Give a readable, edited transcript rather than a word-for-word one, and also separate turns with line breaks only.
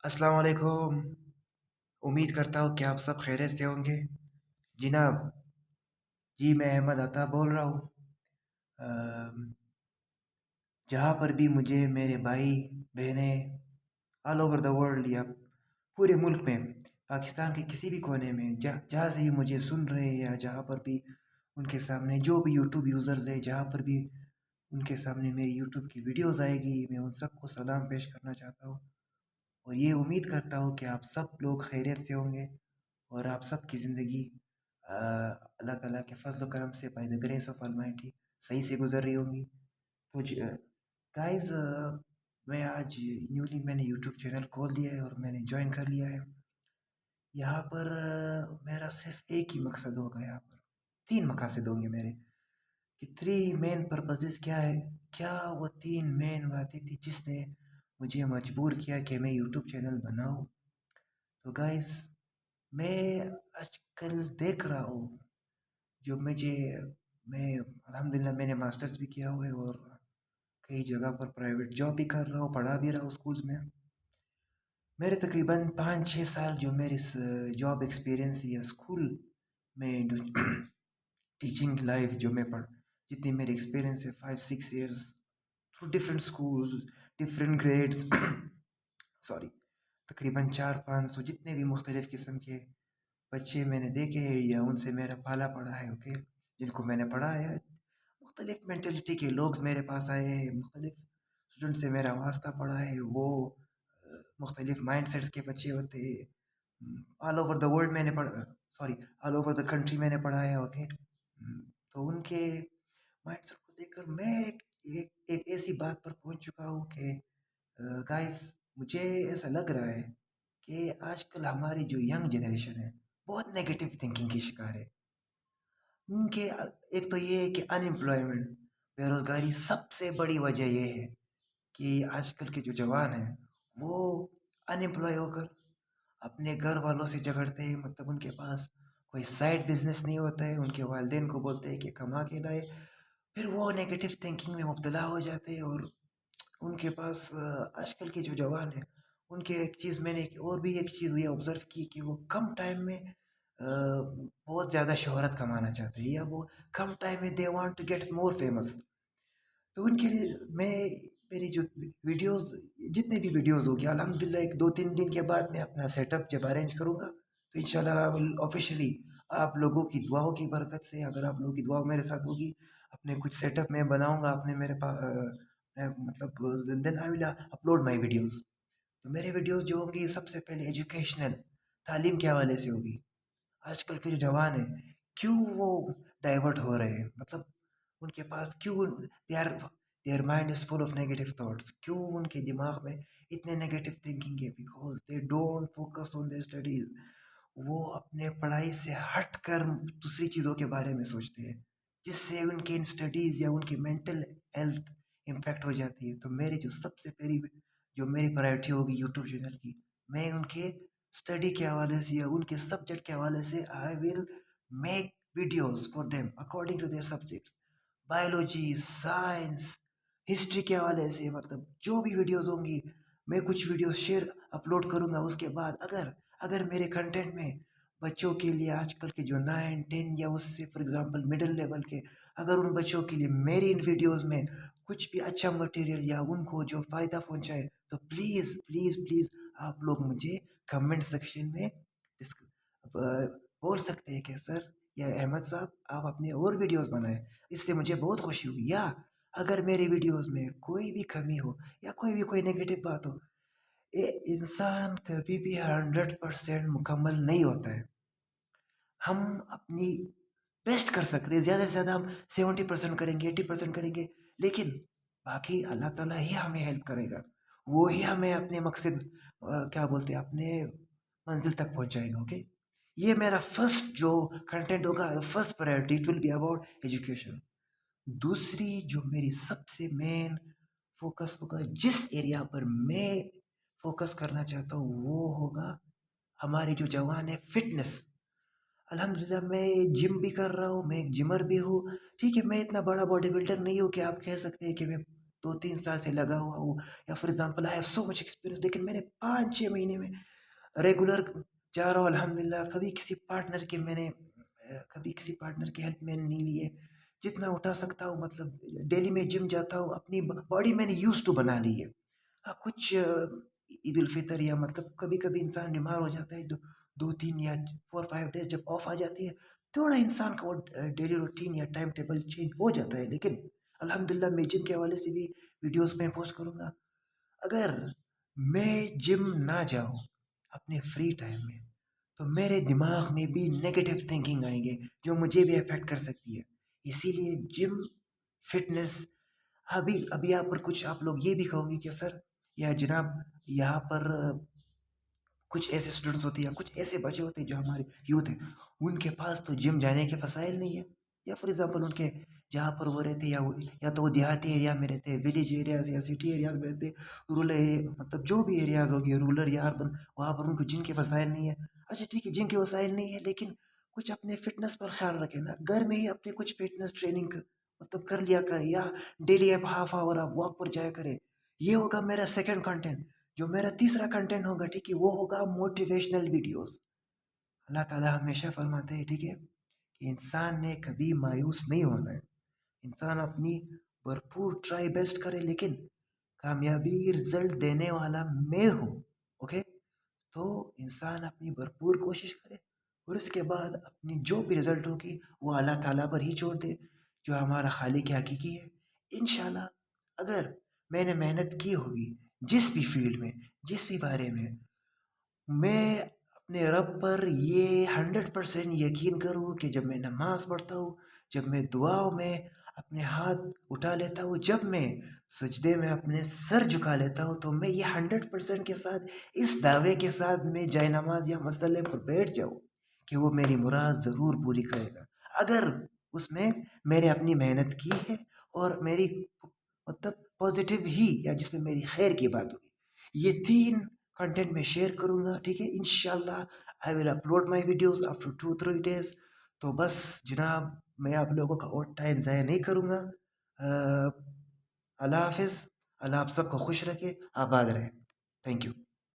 अस्सलाम वालेकुम। उम्मीद करता हूँ कि आप सब खैरियत से होंगे। जनाब, जी मैं अहमद अता बोल रहा हूँ। अम, जहाँ पर भी मुझे मेरे भाई बहनें ऑल ओवर द वर्ल्ड या पूरे मुल्क में, पाकिस्तान के किसी भी कोने में जहाँ से ही मुझे सुन रहे हैं, या जहाँ पर भी उनके सामने जो भी यूट्यूब यूज़र्स है, जहाँ पर भी उनके सामने मेरी यूट्यूब की वीडियोस आएगी, मैं उन सबको सलाम पेश करना चाहता हूँ। और ये उम्मीद करता हूँ कि आप सब लोग खैरियत से होंगे और आप सब की ज़िंदगी अल्लाह ताला के फजल करम से by the grace of Almighty सही से गुजर रही होंगी। तो गाइस, मैं आज न्यूली मैंने यूट्यूब चैनल खोल दिया है और मैंने ज्वाइन कर लिया है। यहाँ पर मेरा सिर्फ एक ही मकसद होगा। यहाँ पर तीन मकसद होंगे मेरे कि थ्री मेन पर्पसेस क्या है। क्या वो तीन मेन बातें थी जिसने मुझे मजबूर किया कि मैं यूट्यूब चैनल बनाऊँ। तो गाइस, मैं आजकल देख रहा हूँ जो मुझे मैं अल्हम्दुलिल्लाह मैंने मास्टर्स भी किया हुआ है और कई जगह पर प्राइवेट जॉब भी कर रहा हूँ, पढ़ा भी रहा हूँ स्कूल्स में। मेरे तकरीबन 5-6 साल जो मेरे जॉब एक्सपीरियंस या स्कूल में टीचिंग लाइफ जो मैं पढ़ जितनी मेरी एक्सपीरियंस है, 5-6 years through different schools, different grades sorry, तकरीबन 400-500 जितने भी मुख्तलिफ़ किस्म के बच्चे मैंने देखे हैं या उनसे मेरा पाला पड़ा है। ओके, जिनको मैंने पढ़ाया है, मुख्तलिफ मेंटलिटी के लोग मेरे पास आए हैं, मुख्तलिफ स्टूडेंट से मेरा वास्ता पड़ा है। वो मुख्तलिफ माइंड सेट्स के बच्चे होते हैं। ऑल ओवर द वर्ल्ड मैंने sorry, all over the country मैंने पढ़ाया है। ओके, तो उनके माइंड सेट को देखकर मैं एक ऐसी बात पर पहुंच चुका हूँ कि गाइस, मुझे ऐसा लग रहा है कि आजकल हमारी जो यंग जनरेशन है बहुत नेगेटिव थिंकिंग की शिकार है। उनके एक तो ये है कि अनएम्प्लॉयमेंट, बेरोजगारी सबसे बड़ी वजह ये है कि आजकल के जो जवान हैं वो अनएम्प्लॉय होकर अपने घर वालों से झगड़ते हैं। मतलब उनके पास कोई साइड बिजनेस नहीं होता है, उनके वालिदैन को बोलते हैं कि कमा के लाए, फिर वो नेगेटिव थिंकिंग में मुब्तला हो जाते हैं। और उनके पास आजकल के जो जवान हैं उनके एक चीज़ मैंने और भी एक चीज़ ये ऑब्ज़र्व की कि वो कम टाइम में बहुत ज़्यादा शोहरत कमाना चाहते हैं, या वो कम टाइम में they want to get more famous. तो उनके लिए मैं मेरी जो वीडियोस जितने भी वीडियोस होगी अल्हम्दुलिल्लाह एक 2-3 दिन के बाद मैं अपना सेटअप जब अरेंज करूँगा तो इंशाल्लाह ऑफिशियली आप लोगों की दुआओं की बरकत से, अगर आप लोगों की दुआ मेरे साथ होगी, अपने कुछ सेटअप मैं बनाऊँगा अपने मेरे पास, मतलब then I will upload my videos. तो मेरे वीडियोस जो होंगी सबसे पहले एजुकेशनल, तालीम के हवाले से होगी। आजकल के जो जवान हैं क्यों वो डाइवर्ट हो रहे हैं, मतलब उनके पास क्यों their mind is full of negative thoughts, क्यों उनके दिमाग में इतने नेगेटिव थिंकिंग है? Because they don't focus on their studies. वो अपने पढ़ाई से हट कर दूसरी चीज़ों के बारे में सोचते हैं, जिससे उनके इन स्टडीज़ या उनकी मेंटल हेल्थ इम्पेक्ट हो जाती है। तो मेरी जो सबसे पहली जो मेरी प्रायोरिटी होगी यूट्यूब चैनल की, मैं उनके स्टडी के हवाले से या उनके सब्जेक्ट के हवाले से I will make videos for them according to their subjects. Biology, science, history के हवाले से, मतलब जो भी वीडियोस होंगी मैं कुछ वीडियोस शेयर अपलोड करूंगा। उसके बाद अगर अगर मेरे कंटेंट में बच्चों के लिए, आजकल के जो 9-10 या उससे फॉर एग्जांपल मिडिल लेवल के, अगर उन बच्चों के लिए मेरी इन वीडियोस में कुछ भी अच्छा मटेरियल या उनको जो फ़ायदा पहुंचाए, तो प्लीज़ प्लीज़ प्लीज़ आप लोग मुझे कमेंट सेक्शन में बोल सकते हैं कि सर या अहमद साहब आप अपने और वीडियोस बनाएं, इससे मुझे बहुत खुशी हुई। या अगर मेरे वीडियोस में कोई भी कमी हो या कोई नेगेटिव बात हो, ये इंसान कभी भी 100% मुकम्मल नहीं होता है। हम अपनी बेस्ट कर सकते हैं, ज़्यादा से ज़्यादा हम 70% करेंगे, 80% करेंगे, लेकिन बाकी अल्लाह ताला ही हमें हेल्प करेगा। वो ही हमें अपने मकसद क्या बोलते हैं, अपने मंजिल तक पहुंचाएगा। ओके, ये मेरा फर्स्ट जो कंटेंट होगा, first priority it will be about education. दूसरी जो मेरी सबसे मेन फोकस होगा, जिस एरिया पर मैं फोकस करना चाहता हूँ, वो होगा हमारे जो जवान है फिटनेस। अल्हम्दुलिल्लाह मैं जिम भी कर रहा हूँ, मैं एक जिमर भी हूँ। ठीक है, मैं इतना बड़ा बॉडी बिल्डर नहीं हूँ कि आप कह सकते हैं कि मैं 2-3 साल से लगा हुआ हूँ, या for example I have so much experience, लेकिन मैंने 5-6 महीने में रेगुलर जा रहा हूँ अल्हम्दुलिल्लाह। कभी किसी पार्टनर की हेल्प मैंने नहीं ली है। जितना उठा सकता हूँ, मतलब डेली में जिम जाता हूँ, अपनी बॉडी मैंने यूज टू बना ली है। हाँ, कुछ ईद उल फितर या मतलब कभी कभी इंसान बीमार हो जाता है, 2-3 या 4-5 डेज जब ऑफ आ जाती है, थोड़ा इंसान का वो डेली रूटीन या टाइम टेबल चेंज हो जाता है। लेकिन अल्हम्दुलिल्लाह मैं जिम के हवाले से भी वीडियोस में पोस्ट करूँगा। अगर मैं जिम ना जाऊँ अपने फ्री टाइम में, तो मेरे दिमाग में भी नेगेटिव थिंकिंग आएंगे, जो मुझे भी अफेक्ट कर सकती है। इसीलिए जिम, फिटनेस, अभी अभी यहाँ पर कुछ आप लोग ये भी कहोगे कि सर या जनाब, यहाँ पर कुछ ऐसे स्टूडेंट्स होते हैं या कुछ ऐसे बच्चे होते हैं जो हमारे यूथ हैं, उनके पास तो जिम जाने के वसाइल नहीं है। या फॉर एग्जांपल उनके जहाँ पर वो रहते हैं, या तो वो देहाती एरिया में रहते हैं, विलेज एरियाज या सिटी एरियाज में रहते हैं, रूरल एरिया, मतलब जो भी एरियाज हो गए, रूरल या अर्बन, वहाँ पर उनको जिम के वसाइल नहीं है। अच्छा ठीक है, जिम के वसाइल नहीं है, लेकिन कुछ अपने फिटनेस पर ख्याल रखें ना, घर में ही अपने कुछ फिटनेस ट्रेनिंग मतलब कर लिया करें, या डेली आप हाफ आवर आप वॉक पर जाया करें। ये होगा मेरा सेकंड कंटेंट। जो मेरा तीसरा कंटेंट होगा, ठीक है, वो होगा मोटिवेशनल वीडियोस। अल्लाह ताला हमेशा फरमाते हैं, ठीक है, कि इंसान ने कभी मायूस नहीं होना है। इंसान अपनी भरपूर ट्राई बेस्ट करे, लेकिन कामयाबी रिजल्ट देने वाला मैं हूँ। ओके, तो इंसान अपनी भरपूर कोशिश करे, और इसके बाद अपनी जो भी रिजल्ट होगी वो अल्लाह ताला पर ही छोड़ दे, जो हमारा खालिक हकीकी है। इंशाल्लाह अगर मैंने मेहनत की होगी जिस भी फील्ड में, जिस भी बारे में, मैं अपने रब पर ये 100% यकीन करूँ कि जब मैं नमाज पढ़ता हूँ, जब मैं दुआओं में अपने हाथ उठा लेता हूँ, जब मैं सजदे में अपने सर झुका लेता हूँ, तो मैं ये 100% के साथ, इस दावे के साथ मैं जाए नमाज या मसल्ले पर बैठ जाऊँ कि वो मेरी मुराद ज़रूर पूरी करेगा, अगर उसमें मैंने अपनी मेहनत की है और मेरी मतलब पॉजिटिव ही, या जिसमें मेरी खैर की बात होगी। ये 3 कंटेंट मैं शेयर करूँगा, ठीक है, इंशाल्लाह। आई will upload my videos after 2-3 days. तो बस जनाब, मैं आप लोगों का और टाइम ज़ाया नहीं करूँगा। अल्लाह हाफिज़। अल्लाह आप सबको खुश रखे, आबाद रहे। Thank you.